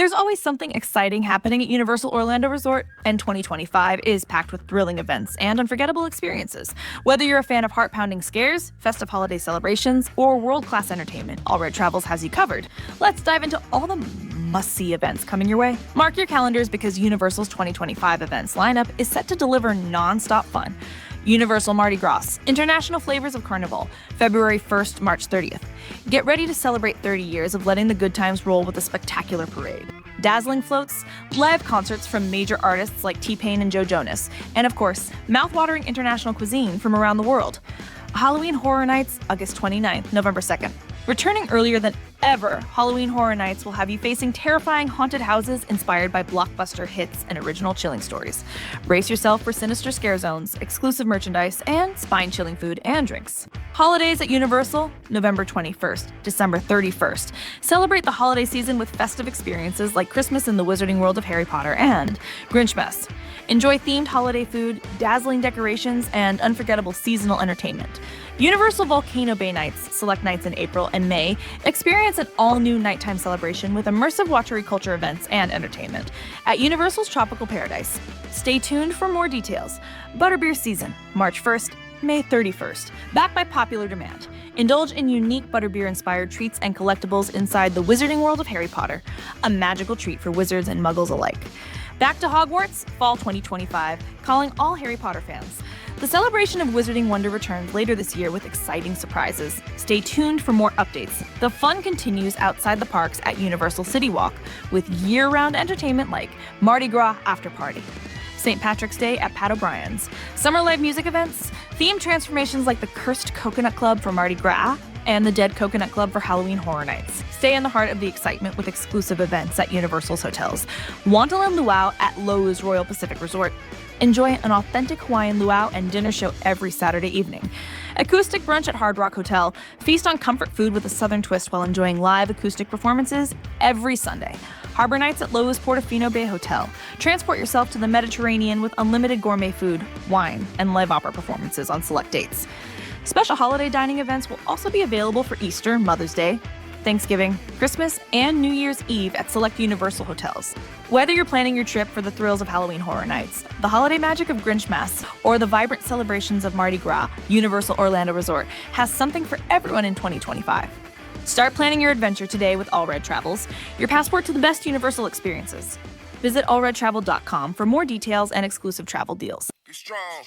There's always something exciting happening at Universal Orlando Resort, and 2025 is packed with thrilling events and unforgettable experiences. Whether you're a fan of heart-pounding scares, festive holiday celebrations, or world-class entertainment, Allred Travels has you covered. Let's dive into all the must-see events coming your way. Mark your calendars because Universal's 2025 events lineup is set to deliver non-stop fun. Universal Mardi Gras, International Flavors of Carnival, February 1st, March 30th. Get ready to celebrate 30 years of letting the good times roll with a spectacular parade. Dazzling floats, live concerts from major artists like T-Pain and Joe Jonas, and of course, mouth-watering international cuisine from around the world. Halloween Horror Nights, August 29th, November 2nd. Returning earlier than ever, Halloween Horror Nights will have you facing terrifying haunted houses inspired by blockbuster hits and original chilling stories. Brace yourself for sinister scare zones, exclusive merchandise, and spine-chilling food and drinks. Holidays at Universal, November 21st, December 31st. Celebrate the holiday season with festive experiences like Christmas in the Wizarding World of Harry Potter and Grinchmas. Enjoy themed holiday food, dazzling decorations, and unforgettable seasonal entertainment. Universal Volcano Bay Nights, select nights in April and May, experience an all-new nighttime celebration with immersive watchery culture events and entertainment at Universal's Tropical Paradise. Stay tuned for more details. Butterbeer season, March 1st, May 31st, backed by popular demand. Indulge in unique Butterbeer-inspired treats and collectibles inside the Wizarding World of Harry Potter, a magical treat for wizards and muggles alike. Back to Hogwarts, Fall 2025, calling all Harry Potter fans. The celebration of Wizarding Wonder returns later this year with exciting surprises. Stay tuned for more updates. The fun continues outside the parks at Universal City Walk, with year-round entertainment like Mardi Gras After Party, St. Patrick's Day at Pat O'Brien's, summer live music events, themed transformations like the Cursed Coconut Club for Mardi Gras, and the Dead Coconut Club for Halloween Horror Nights. Stay in the heart of the excitement with exclusive events at Universal's hotels. Wonderland Luau at Loews Royal Pacific Resort. Enjoy an authentic Hawaiian luau and dinner show every Saturday evening. Acoustic brunch at Hard Rock Hotel. Feast on comfort food with a southern twist while enjoying live acoustic performances every Sunday. Harbor nights at Loews Portofino Bay Hotel. Transport yourself to the Mediterranean with unlimited gourmet food, wine, and live opera performances on select dates. Special holiday dining events will also be available for Easter, Mother's Day, Thanksgiving, Christmas, and New Year's Eve at select Universal hotels. Whether you're planning your trip for the thrills of Halloween Horror Nights, the holiday magic of Grinchmas, or the vibrant celebrations of Mardi Gras, Universal Orlando Resort has something for everyone in 2025. Start planning your adventure today with Allred Travels, your passport to the best Universal experiences. Visit allredtravel.com for more details and exclusive travel deals. Be strong.